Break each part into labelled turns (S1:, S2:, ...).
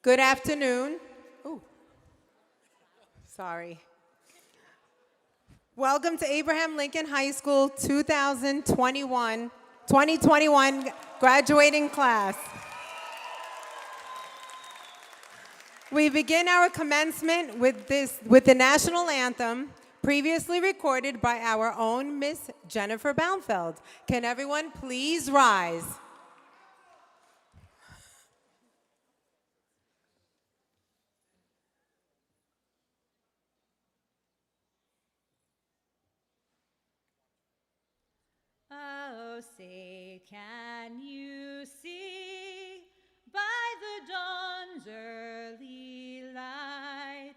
S1: Good afternoon. Ooh, sorry. Welcome to Abraham Lincoln High School 2021 graduating class. We begin our commencement with the national anthem, previously recorded by our own Miss Jennifer Baumfeld. Can everyone please rise?
S2: Oh, say, can you see by the dawn's early light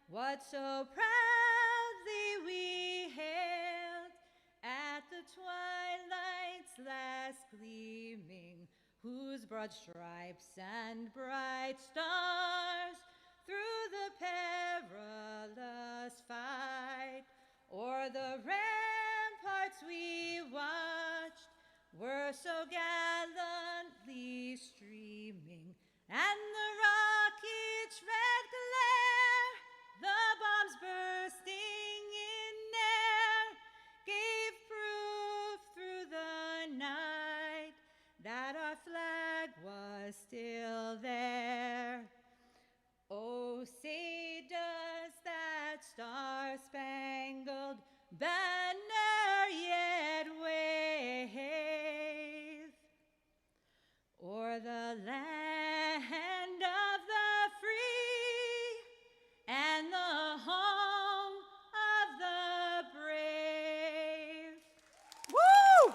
S2: what so proudly we hailed at the twilight's last gleaming, whose broad stripes and bright stars through the perilous fight o'er the ramparts we watched were so gallantly streaming, and the rocket's red glare, the bombs bursting in air, gave proof through the night that our flag was still there. Oh, say does that star-spangled banner yet wave o'er the land of the free and the home of the brave?
S1: Woo!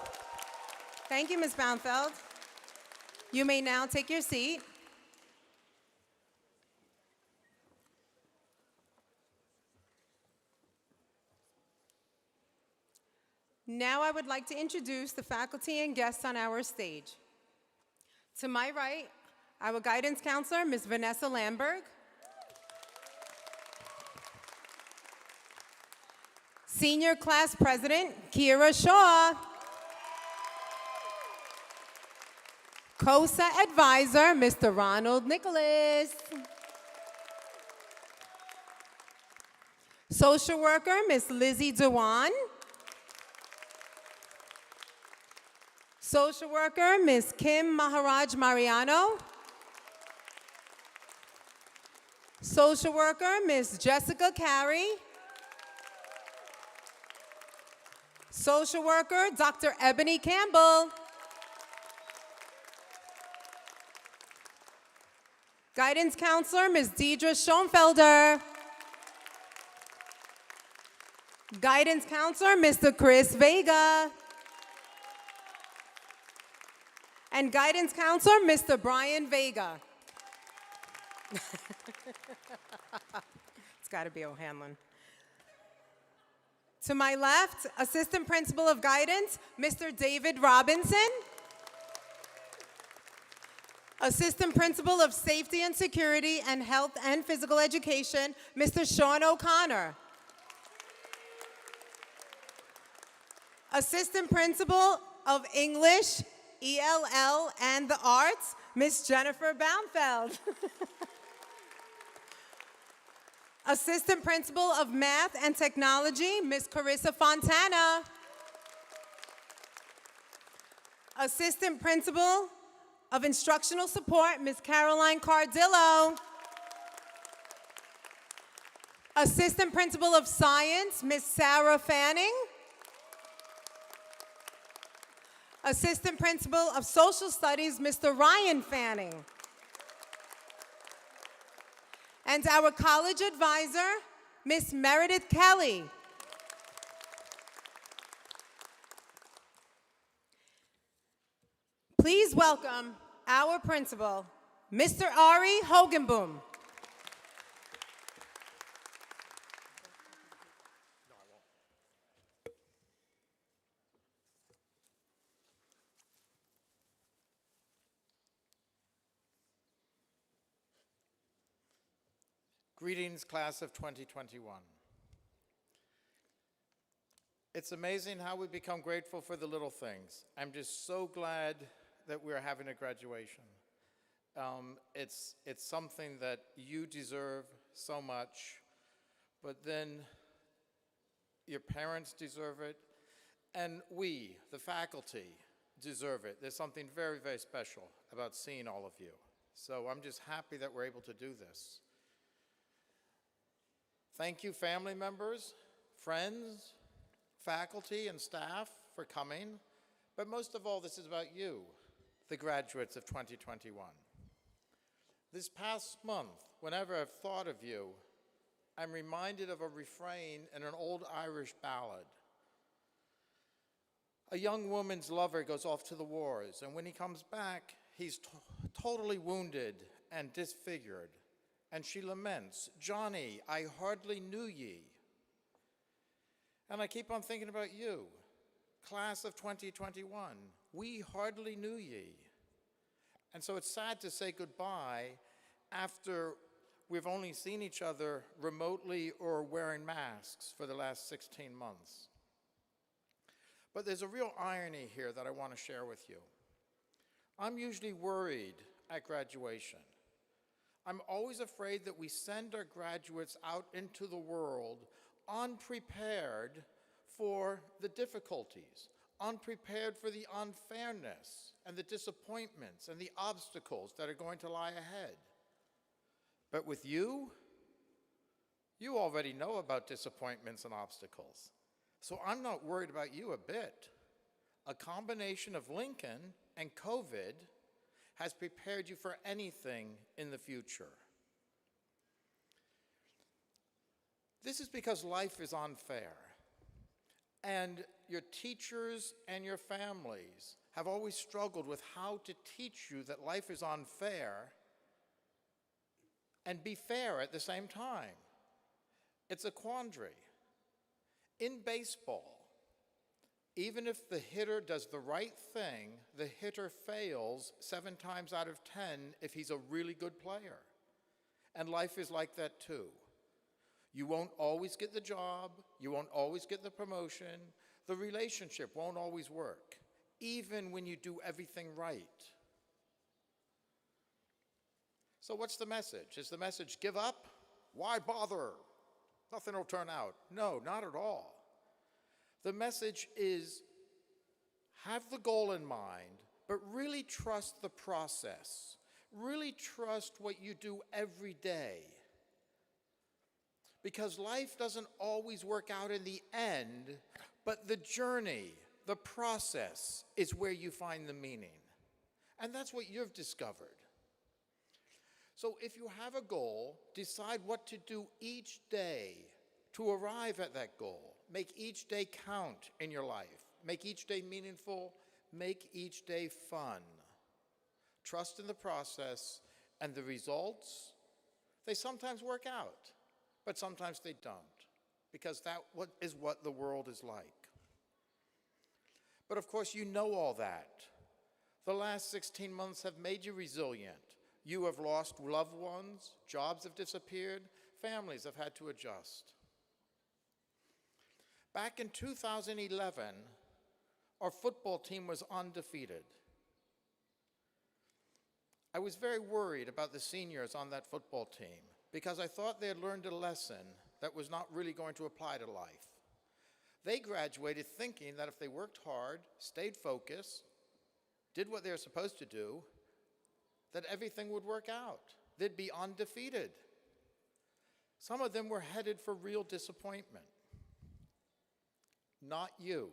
S1: Thank you, Ms. Baumfeld. You may now take your seat. Now I would like to introduce the faculty and guests on our stage. To my right, our guidance counselor, Ms. Vanessa Lamberg. Senior class president, Kira Shaw. COSA advisor, Mr. Ronald Nicholas. Social worker, Ms. Lizzie Dewan. Social worker, Ms. Kim Maharaj Mariano. Social worker, Ms. Jessica Carey. Social worker, Dr. Ebony Campbell. Guidance counselor, Ms. Deidre Schoenfelder. Guidance counselor, Mr. Chris Vega. And guidance counselor, Mr. Brian Vega. It's got to be O'Hanlon. To my left, Assistant Principal of Guidance, Mr. David Robinson. Assistant Principal of Safety and Security and Health and Physical Education, Mr. Sean O'Connor. Assistant Principal of English, ELL, and the Arts, Ms. Jennifer Baumfeld. Assistant Principal of Math and Technology, Ms. Carissa Fontana. Assistant Principal of Instructional Support, Ms. Caroline Cardillo. Assistant Principal of Science, Ms. Sarah Fanning. Assistant Principal of Social Studies, Mr. Ryan Fanning. And our college advisor, Ms. Meredith Kelly. Please welcome our principal, Mr. Ari Hogenboom.
S3: Greetings, class of 2021. It's amazing how we become grateful for the little things. I'm just so glad that we're having a graduation. It's something that you deserve so much, but then your parents deserve it, and we, the faculty, deserve it. There's something very, very special about seeing all of you. So I'm just happy that we're able to do this. Thank you, family members, friends, faculty, and staff for coming. But most of all, this is about you, the graduates of 2021. This past month, whenever I've thought of you, I'm reminded of a refrain in an old Irish ballad. A young woman's lover goes off to the wars, and when he comes back, he's totally wounded and disfigured. And she laments, "Johnny, I hardly knew ye." And I keep on thinking about you, class of 2021. We hardly knew ye. And so it's sad to say goodbye after we've only seen each other remotely or wearing masks for the last 16 months. But there's a real irony here that I want to share with you. I'm usually worried at graduation. I'm always afraid that we send our graduates out into the world unprepared for the difficulties, unprepared for the unfairness and the disappointments and the obstacles that are going to lie ahead. But with you, you already know about disappointments and obstacles. So I'm not worried about you a bit. A combination of Lincoln and COVID has prepared you for anything in the future. This is because life is unfair. And your teachers and your families have always struggled with how to teach you that life is unfair and be fair at the same time. It's a quandary. In baseball, even if the hitter does the right thing, the hitter fails 7 times out of 10 if he's a really good player. And life is like that too. You won't always get the job, you won't always get the promotion, the relationship won't always work, even when you do everything right. So what's the message? Is the message give up? Why bother? Nothing will turn out. No, not at all. The message is have the goal in mind, but really trust the process. Really trust what you do every day. Because life doesn't always work out in the end, but the journey, the process is where you find the meaning. And that's what you've discovered. So if you have a goal, decide what to do each day to arrive at that goal. Make each day count in your life. Make each day meaningful. Make each day fun. Trust in the process, and the results, they sometimes work out, but sometimes they don't, because that is what the world is like. But of course, you know all that. The last 16 months have made you resilient. You have lost loved ones, jobs have disappeared, families have had to adjust. Back in 2011, our football team was undefeated. I was very worried about the seniors on that football team because I thought they had learned a lesson that was not really going to apply to life. They graduated thinking that if they worked hard, stayed focused, did what they were supposed to do, that everything would work out. They'd be undefeated. Some of them were headed for real disappointment. Not you.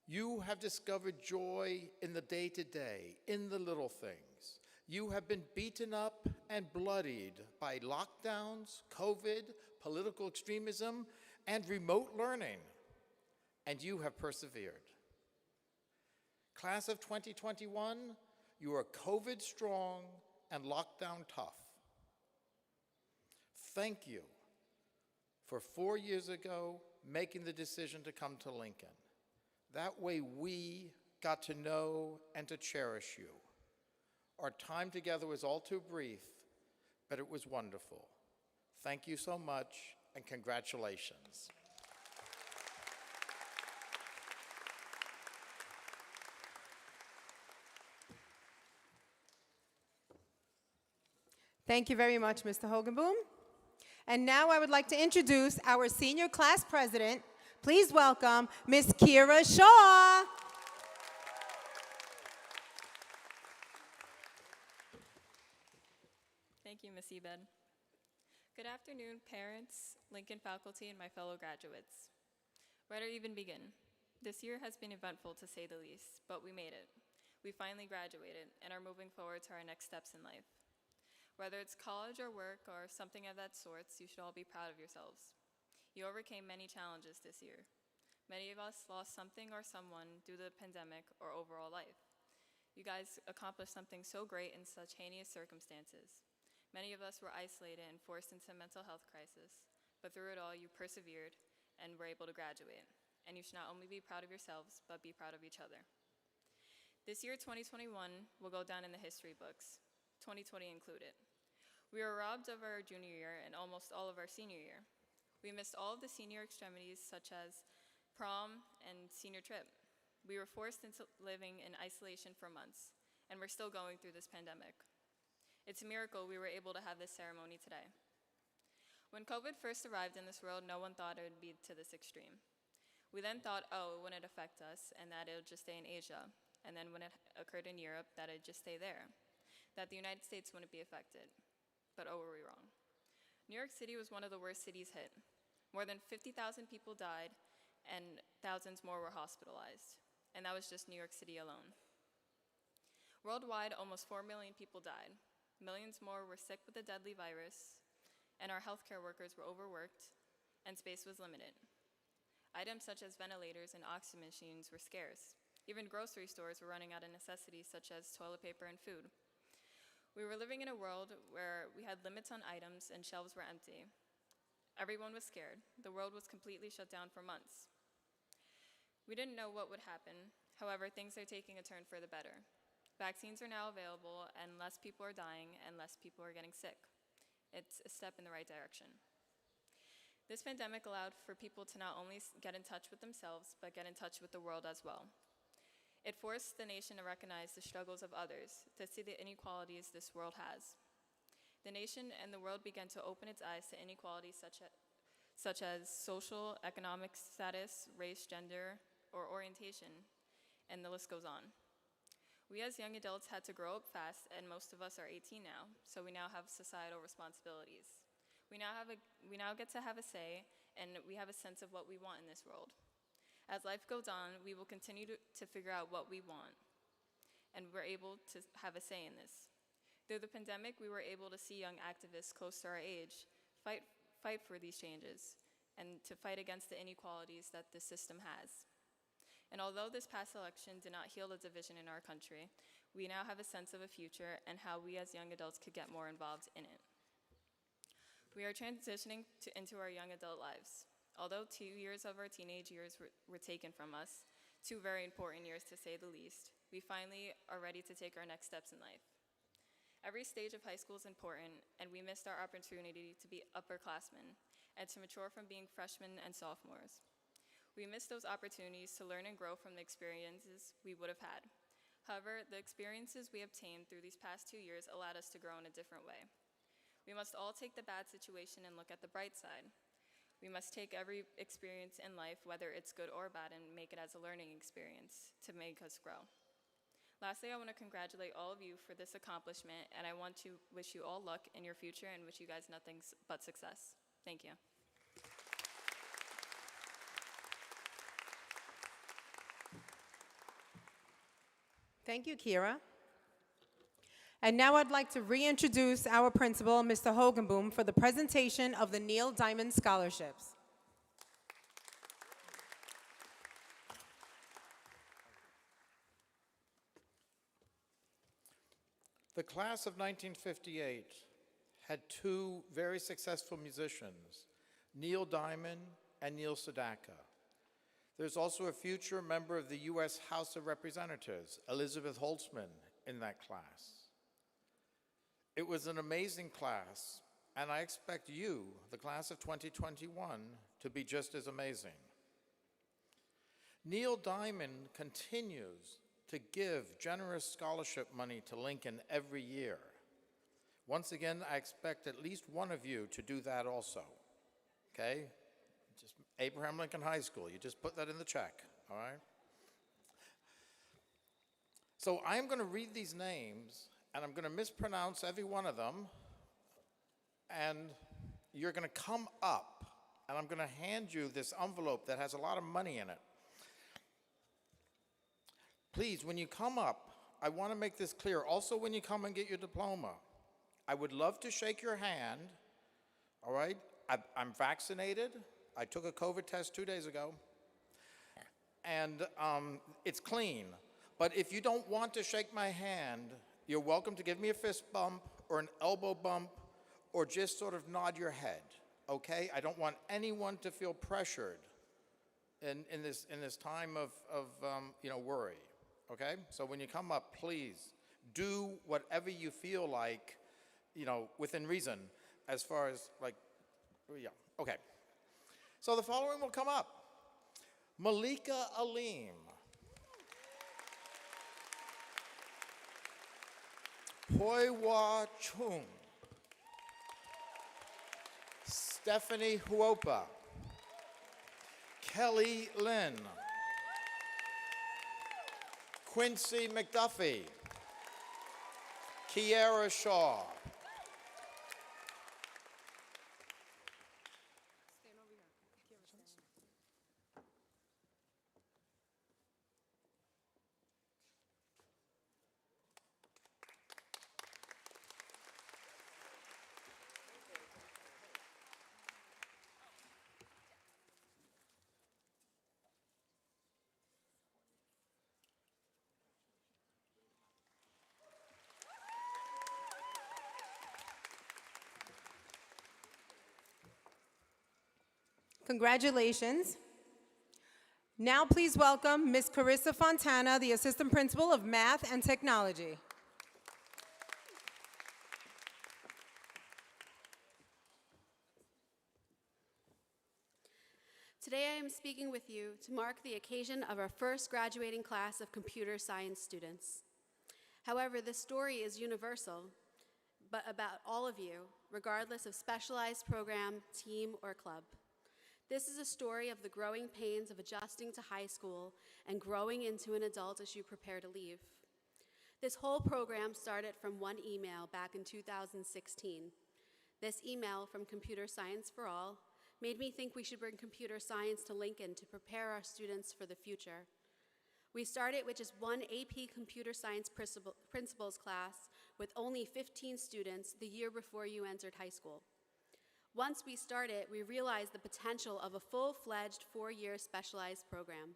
S3: You have discovered joy in the day-to-day, in the little things. You have been beaten up and bloodied by lockdowns, COVID, political extremism, and remote learning, and you have persevered. Class of 2021, you are COVID strong and lockdown tough. Thank you for 4 years ago making the decision to come to Lincoln. That way we got to know and to cherish you. Our time together was all too brief, but it was wonderful. Thank you so much, and congratulations.
S1: Thank you very much, Mr. Hogenboom. And now I would like to introduce our senior class president. Please welcome Miss Kira Shaw.
S4: Thank you, Ms. Ebed. Good afternoon, parents, Lincoln faculty, and my fellow graduates. Where to even begin? This year has been eventful to say the least, but we made it. We finally graduated and are moving forward to our next steps in life. Whether it's college or work or something of that sort, you should all be proud of yourselves. You overcame many challenges this year. Many of us lost something or someone due to the pandemic or overall life. You guys accomplished something so great in such heinous circumstances. Many of us were isolated and forced into a mental health crisis, but through it all, you persevered and were able to graduate. And you should not only be proud of yourselves, but be proud of each other. This year, 2021, will go down in the history books, 2020 included. We were robbed of our junior year and almost all of our senior year. We missed all of the senior extremities, such as prom and senior trip. We were forced into living in isolation for months, and we're still going through this pandemic. It's a miracle we were able to have this ceremony today. When COVID first arrived in this world, no one thought it would be to this extreme. We then thought, oh, it wouldn't affect us, and that it would just stay in Asia. And then when it occurred in Europe, that it would just stay there. That the United States wouldn't be affected. But oh, were we wrong. New York City was one of the worst cities hit. More than 50,000 people died, and thousands more were hospitalized. And that was just New York City alone. Worldwide, almost 4 million people died. Millions more were sick with the deadly virus, and our healthcare workers were overworked, and space was limited. Items such as ventilators and oxygen machines were scarce. Even grocery stores were running out of necessities such as toilet paper and food. We were living in a world where we had limits on items and shelves were empty. Everyone was scared. The world was completely shut down for months. We didn't know what would happen. However, things are taking a turn for the better. Vaccines are now available, and less people are dying, and less people are getting sick. It's a step in the right direction. This pandemic allowed for people to not only get in touch with themselves, but get in touch with the world as well. It forced the nation to recognize the struggles of others, to see the inequalities this world has. The nation and the world began to open its eyes to inequalities such as social, economic status, race, gender, or orientation, and the list goes on. We as young adults had to grow up fast, and most of us are 18 now, so we now have societal responsibilities. We now get to have a say, and we have a sense of what we want in this world. As life goes on, we will continue to figure out what we want, and we're able to have a say in this. Through the pandemic, we were able to see young activists close to our age fight for these changes, and to fight against the inequalities that the system has. And although this past election did not heal the division in our country, we now have a sense of a future and how we as young adults could get more involved in it. We are transitioning into our young adult lives. Although 2 years of our teenage years were taken from us, 2 very important years to say the least, we finally are ready to take our next steps in life. Every stage of high school is important, and we missed our opportunity to be upperclassmen and to mature from being freshmen and sophomores. We missed those opportunities to learn and grow from the experiences we would have had. However, the experiences we obtained through these past 2 years allowed us to grow in a different way. We must all take the bad situation and look at the bright side. We must take every experience in life, whether it's good or bad, and make it as a learning experience to make us grow. Lastly, I want to congratulate all of you for this accomplishment, and I want to wish you all luck in your future and wish you guys nothing but success. Thank you.
S1: Thank you, Kira. And now I'd like to reintroduce our principal, Mr. Hogenboom, for the presentation of the Neil Diamond Scholarships.
S3: The class of 1958 had 2 very successful musicians, Neil Diamond and Neil Sedaka. There's also a future member of the U.S. House of Representatives, Elizabeth Holtzman, in that class. It was an amazing class, and I expect you, the class of 2021, to be just as amazing. Neil Diamond continues to give generous scholarship money to Lincoln every year. Once again, I expect at least one of you to do that also, okay? Just Abraham Lincoln High School, you just put that in the check, all right? So I'm going to read these names, and I'm going to mispronounce every one of them, and you're going to come up, and I'm going to hand you this envelope that has a lot of money in it. Please, when you come up, I want to make this clear. Also, when you come and get your diploma, I would love to shake your hand, all right? I'm vaccinated. I took a COVID test 2 days ago, and it's clean. But if you don't want to shake my hand, you're welcome to give me a fist bump or an elbow bump or just sort of nod your head, okay? I don't want anyone to feel pressured in this time of worry, okay? So when you come up, please do whatever you feel like, within reason, as far as yeah, okay. So the following will come up. Malika Aleem. Hoiwa Chung. Stephanie Huopa. Kelly Lynn. Quincy McDuffie. Kiara Shaw.
S1: Congratulations. Now please welcome Ms. Carissa Fontana, the Assistant Principal of Math and Technology.
S5: Today I am speaking with you to mark the occasion of our first graduating class of computer science students. However, this story is universal, but about all of you, regardless of specialized program, team, or club. This is a story of the growing pains of adjusting to high school and growing into an adult as you prepare to leave. This whole program started from one email back in 2016. This email from Computer Science for All made me think we should bring computer science to Lincoln to prepare our students for the future. We started with just one AP Computer Science Principles class with only 15 students the year before you entered high school. Once we started, we realized the potential of a full-fledged 4-year specialized program.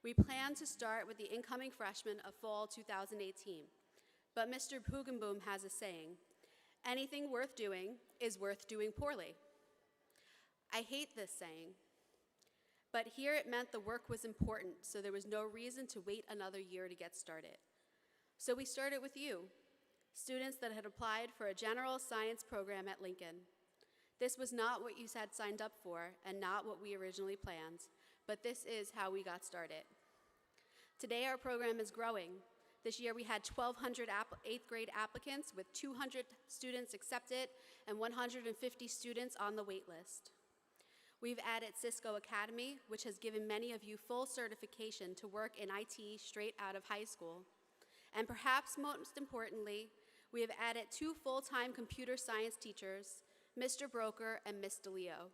S5: We planned to start with the incoming freshmen of fall 2018, but Mr. Pugenboom has a saying, anything worth doing is worth doing poorly. I hate this saying, but here it meant the work was important, so there was no reason to wait another year to get started. So we started with you, students that had applied for a general science program at Lincoln. This was not what you had signed up for and not what we originally planned, but this is how we got started. Today our program is growing. This year we had 1,200 eighth grade applicants with 200 students accepted and 150 students on the wait list. We've added Cisco Academy, which has given many of you full certification to work in IT straight out of high school. And perhaps most importantly, we have added 2 full-time computer science teachers, Mr. Broker and Ms. DeLeo.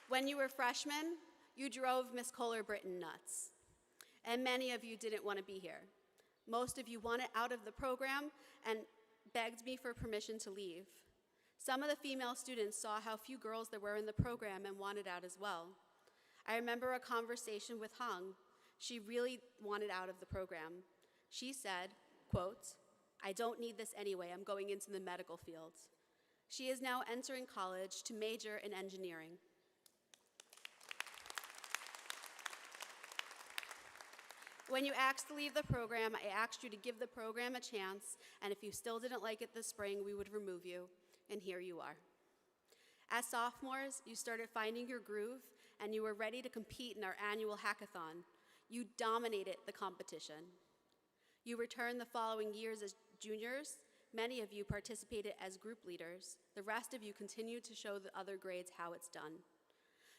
S5: When you were freshmen, you drove Ms. Kohler-Britton nuts, and many of you didn't want to be here. Most of you wanted out of the program and begged me for permission to leave. Some of the female students saw how few girls there were in the program and wanted out as well. I remember a conversation with Hung. She really wanted out of the program. She said, quote, "I don't need this anyway, I'm going into the medical field." She is now entering college to major in engineering. When you asked to leave the program, I asked you to give the program a chance, and if you still didn't like it this spring, we would remove you, and here you are. As sophomores, you started finding your groove, and you were ready to compete in our annual hackathon. You dominated the competition. You returned the following years as juniors. Many of you participated as group leaders. The rest of you continued to show the other grades how it's done.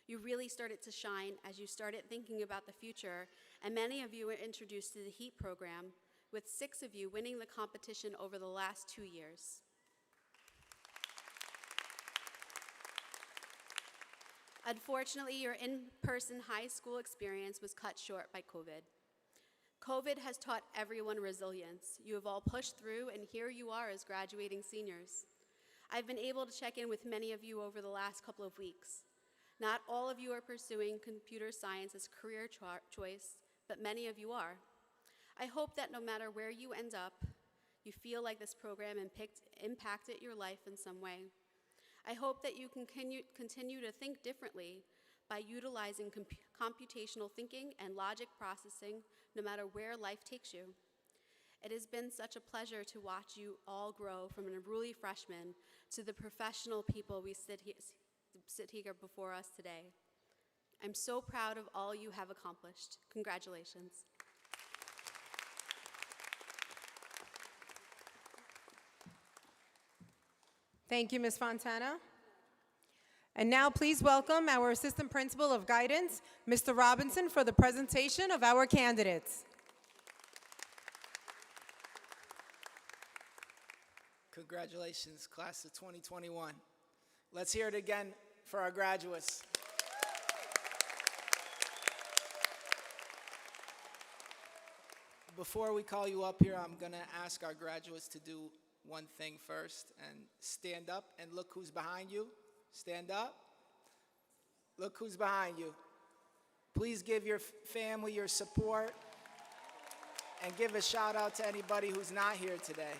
S5: You really started to shine as you started thinking about the future, and many of you were introduced to the HEAT program, with 6 of you winning the competition over the last 2 years. Unfortunately, your in-person high school experience was cut short by COVID. COVID has taught everyone resilience. You have all pushed through, and here you are as graduating seniors. I've been able to check in with many of you over the last couple of weeks. Not all of you are pursuing computer science as career choice, but many of you are. I hope that no matter where you end up, you feel like this program impacted your life in some way. I hope that you can continue to think differently by utilizing computational thinking and logic processing no matter where life takes you. It has been such a pleasure to watch you all grow from an unruly freshman to the professional people we sit here before us today. I'm so proud of all you have accomplished. Congratulations.
S1: Thank you, Ms. Fontana. And now please welcome our Assistant Principal of Guidance, Mr. Robinson, for the presentation of our candidates.
S6: Congratulations, class of 2021. Let's hear it again for our graduates. Before we call you up here, I'm going to ask our graduates to do one thing first and stand up and look who's behind you. Stand up. Look who's behind you. Please give your family your support and give a shout out to anybody who's not here today.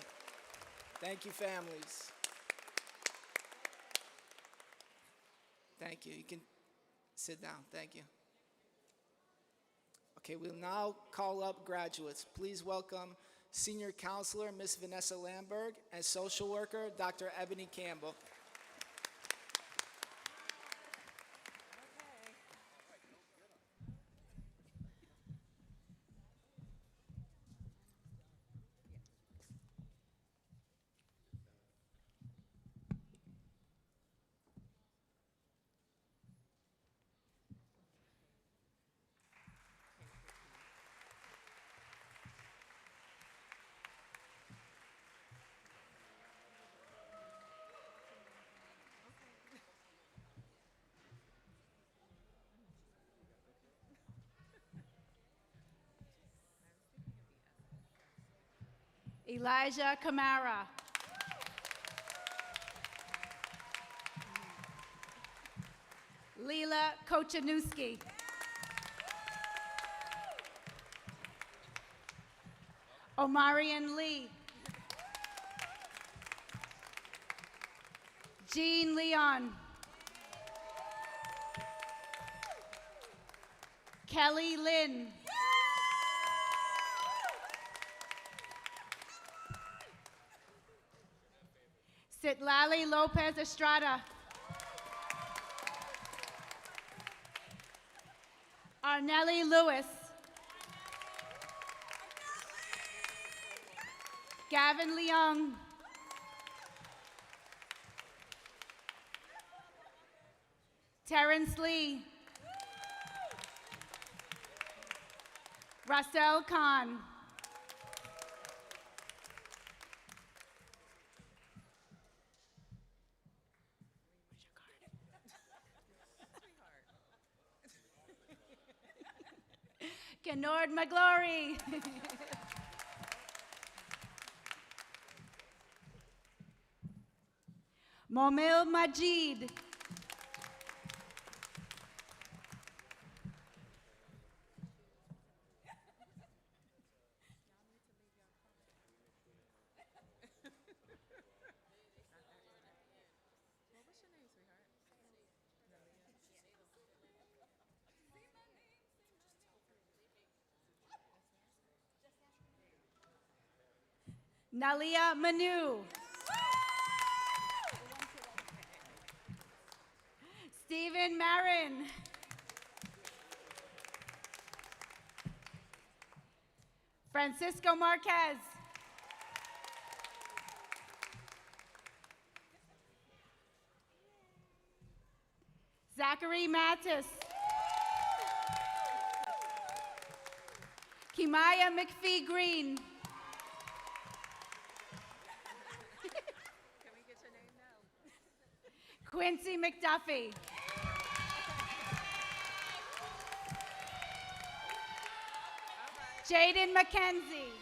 S6: Thank you, families. Thank you. You can sit down. Thank you. Okay, we'll now call up graduates. Please welcome Senior Counselor, Miss Vanessa Lamberg, and Social Worker, Dr. Ebony Campbell.
S2: Elijah Kamara. Leela Kochanuski. Omarion Lee. Jean Leon. Kelly Lynn. Citlali Lopez Estrada. Arnelli Lewis. Gavin Leung. Terrence Lee. Russell Khan. Kenord McGlory. Momil Majid. Nalia Manu. Stephen Marin. Francisco Marquez. Zachary Mattis. Kimaya McPhee Green. Quincy McDuffie. Jaden McKenzie.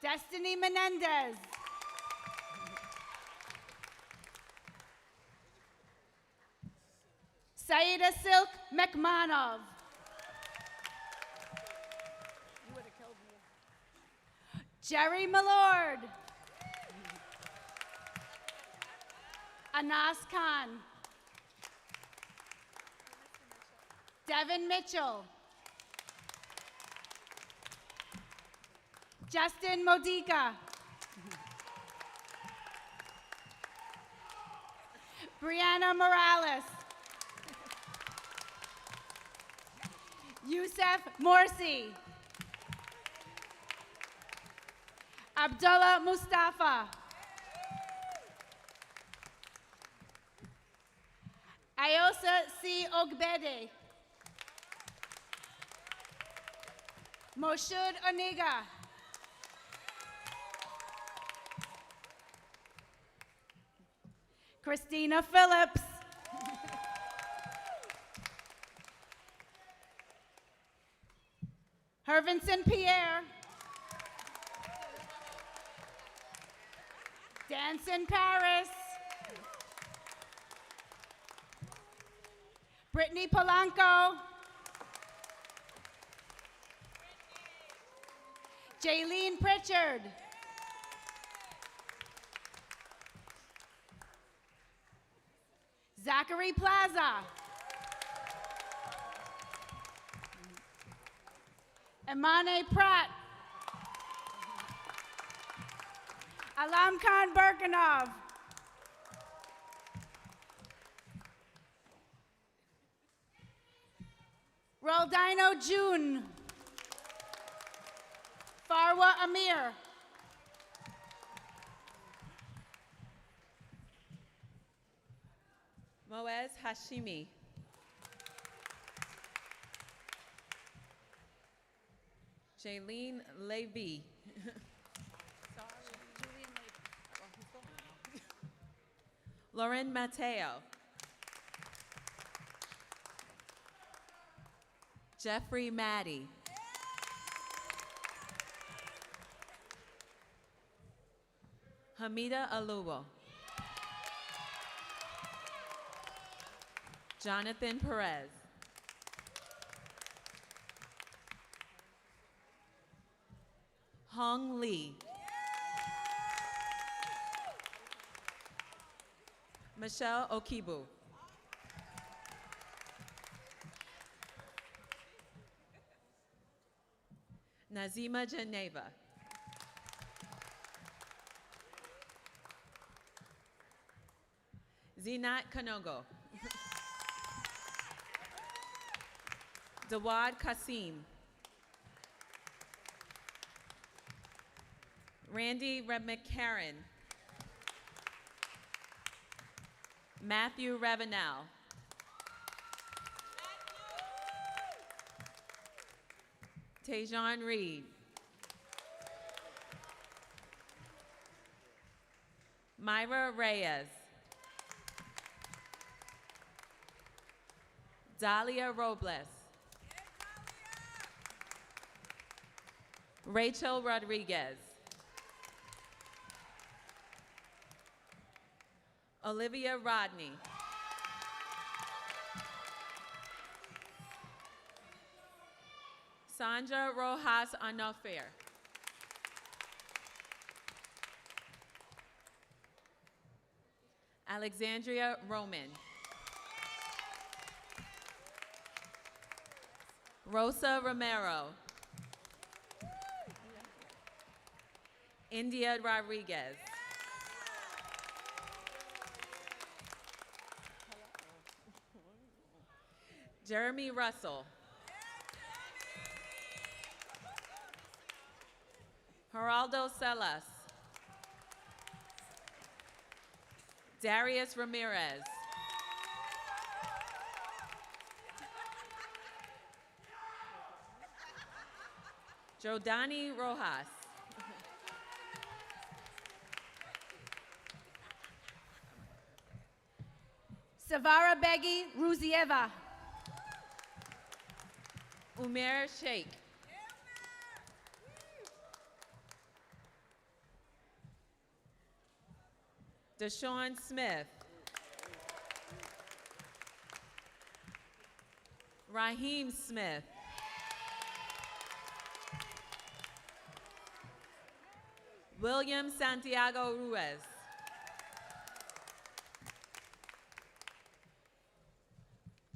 S2: Destiny Menendez. Saida Silk McManov. Jerry Millord. Anas Khan. Devin Mitchell. Justin Modica. Brianna Morales. Youssef Morsi. Abdullah Mustafa. Ayosa C. Ogbede. Moshud Oniga. Christina Phillips. Hervinson Pierre. Danson Paris. Brittany Polanco. Jaylene Pritchard. Zachary Plaza. Imane Pratt. Alam Khan Birkenov. Roldino June. Farwa Amir.
S7: Moez Hashimi. Jaylene Levy. Lauren Mateo. Jeffrey Maddie. Hamida Aluwo. Jonathan Perez. Hong Lee. Michelle Okibu. Nazima Geneva. Zinat Kanogo. Dawad Kasim. Randy McCarran. Matthew Ravenel. Tajon Reed. Myra Reyes. Dahlia Robles. Rachel Rodriguez. Olivia Rodney. Sandra Rojas Anofir. Alexandria Roman. Rosa Romero. India Rodriguez. Jeremy Russell. Geraldo Celas. Darius Ramirez. Jordani Rojas.
S2: Savara Begi Ruzieva.
S7: Umair Sheikh. Deshaun Smith. Raheem Smith. William Santiago Ruiz.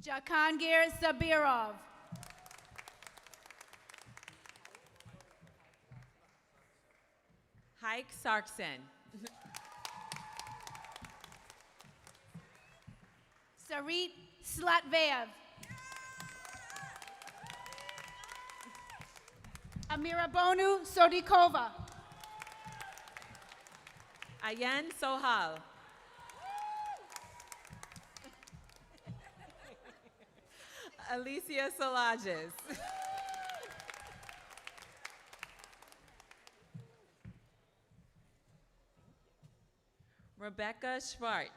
S2: Jakangir Sabirov.
S7: Hike Sarkson.
S2: Sarit Slatvev. Amirabonu Sodikova.
S7: Ayan Sohal. Alicia Salages. Rebecca Schwartz.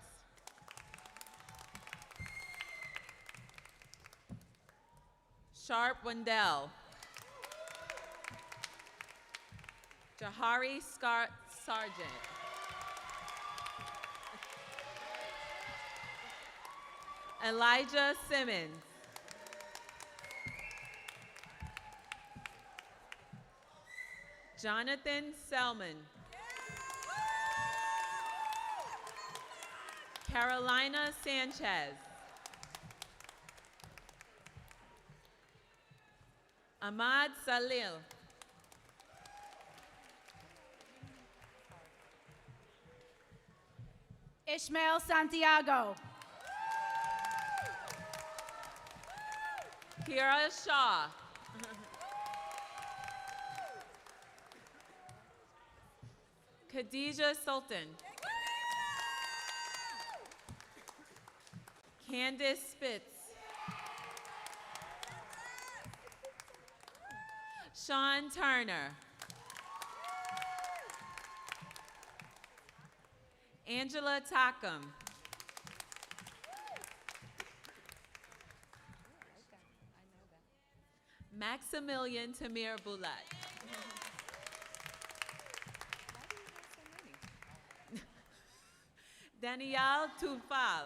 S7: Sharp Wendell. Jahari Sargent. Elijah Simmons. Jonathan Selman. Carolina Sanchez. Ahmad Salil.
S2: Ishmael Santiago.
S7: Kira Shaw. Khadijah Sultan. Candace Spitz. Sean Turner. Angela Tackham. Maximilian Tamir Boulat. Danielle Tufal.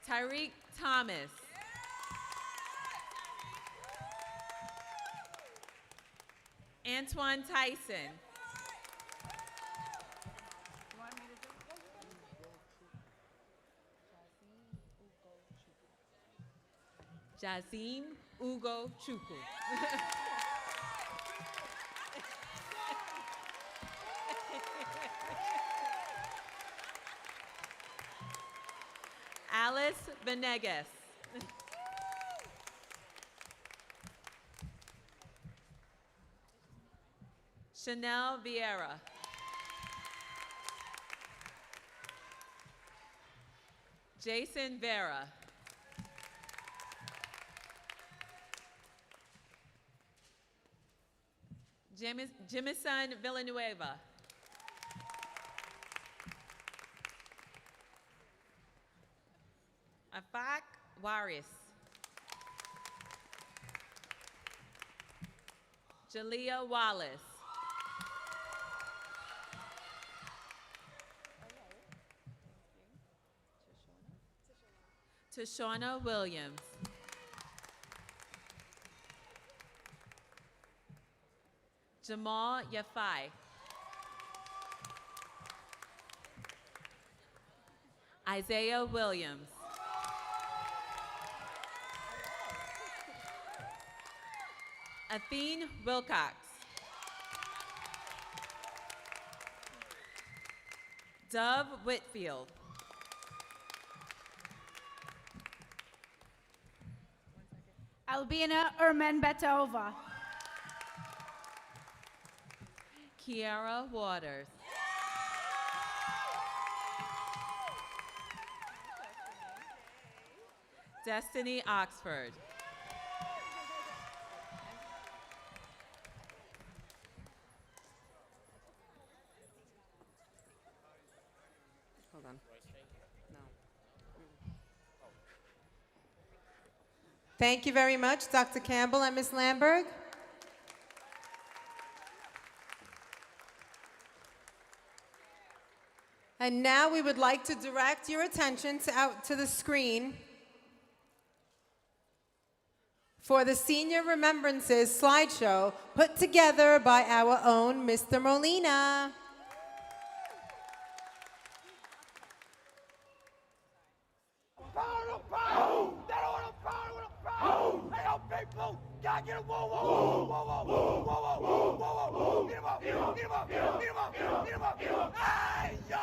S7: Tyreek Thomas. Antoine Tyson. Jazim Ugo Chukwu. Alice Venegas. Chanel Vieira. Jason Vera. Jimison Villanueva. Afak Waris. Jalea Wallace. Tashona Williams. Jamal Yafai. Isaiah Williams. Athene Wilcox. Dove Whitfield.
S2: Albina Betova.
S7: Kiara Waters. Destiny Oxford.
S1: Hold on. No. Thank you very much, Dr. Campbell and Ms. Lamberg. And now we would like to direct your attention out to the screen for the Senior Remembrances slideshow put together by our own Mr. Molina.
S8: People, gotta get him, whoa, whoa, whoa, whoa, whoa, whoa, whoa, whoa, whoa, whoa, get him up, get him up, get him up, get him up, get him up, get him up, hey, yo!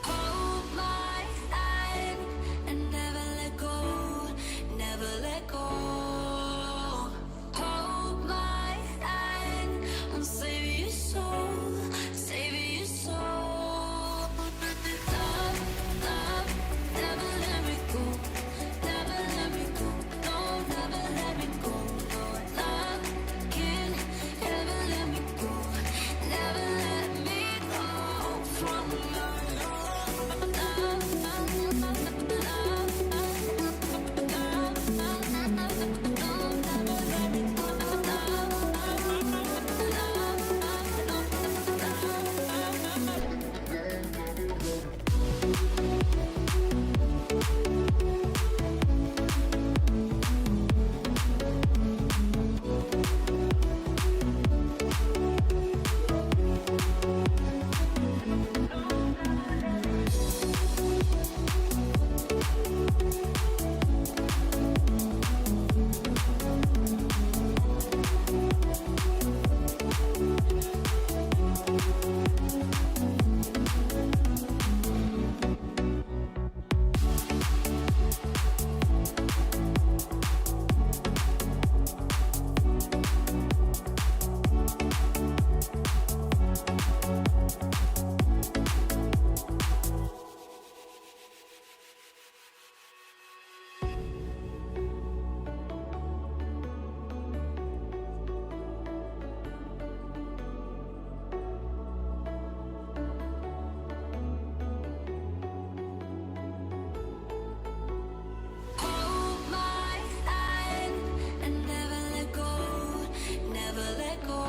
S9: Hold my hand and never let go, never let go. Hold my hand, I'm saving your soul, saving your soul. Love, love, never let me go, never let me go, no, never let me go. No, love can never let me go, never let me go from your Hold my hand and never let go, never let go.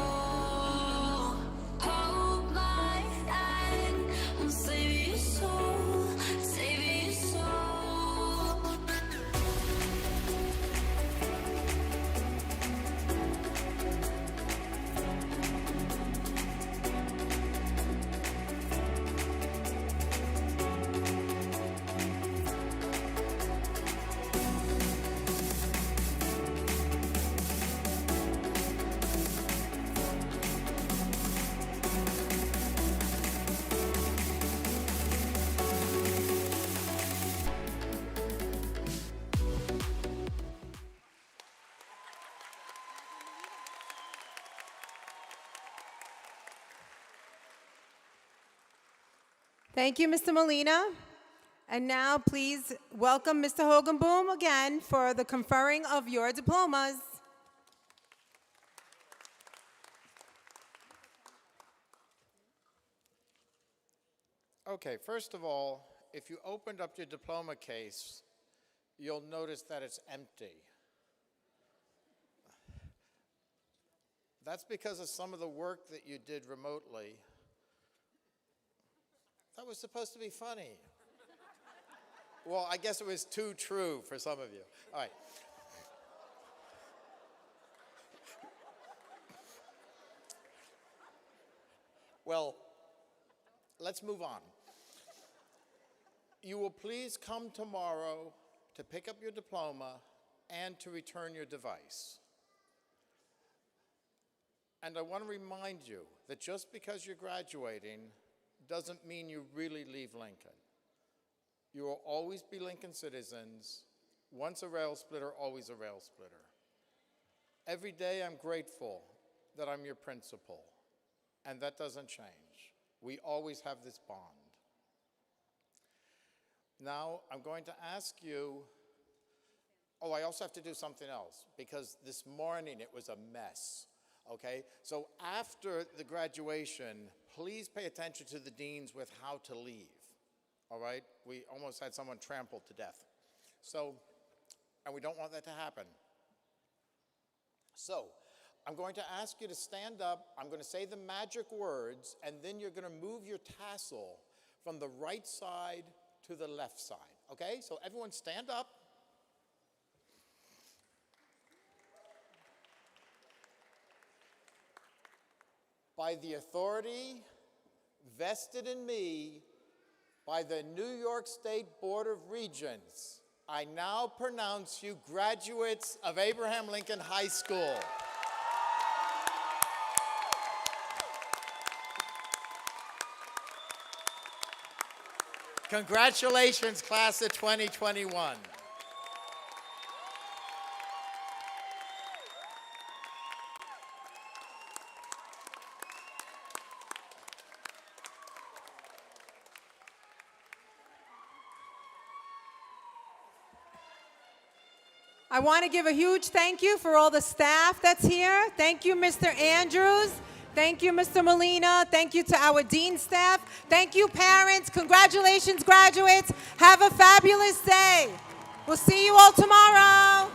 S9: Hold my hand, I'm saving your soul, saving your soul.
S1: Thank you, Mr. Molina. And now please welcome Mr. Hogenboom again for the conferring of your diplomas.
S3: Okay, first of all, if you opened up your diploma case, you'll notice that it's empty. That's because of some of the work that you did remotely. That was supposed to be funny. Well, I guess it was too true for some of you. All right. Well, let's move on. You will please come tomorrow to pick up your diploma and to return your device. And I want to remind you that just because you're graduating doesn't mean you really leave Lincoln. You will always be Lincoln citizens. Once a rail splitter, always a rail splitter. Every day I'm grateful that I'm your principal, and that doesn't change. We always have this bond. Now I'm going to ask you, oh, I also have to do something else, because this morning it was a mess. Okay, so after the graduation, please pay attention to the deans with how to leave, all right? We almost had someone trampled to death. So, and we don't want that to happen. So, I'm going to ask you to stand up, I'm going to say the magic words, and then you're going to move your tassel from the right side to the left side, okay? So everyone stand up. By the authority vested in me by the New York State Board of Regents, I now pronounce you graduates of Abraham Lincoln High School. Congratulations, class of 2021.
S1: I want to give a huge thank you for all the staff that's here. Thank you, Mr. Andrews. Thank you, Mr. Molina. Thank you to our dean staff. Thank you, parents. Congratulations, graduates. Have a fabulous day. We'll see you all tomorrow.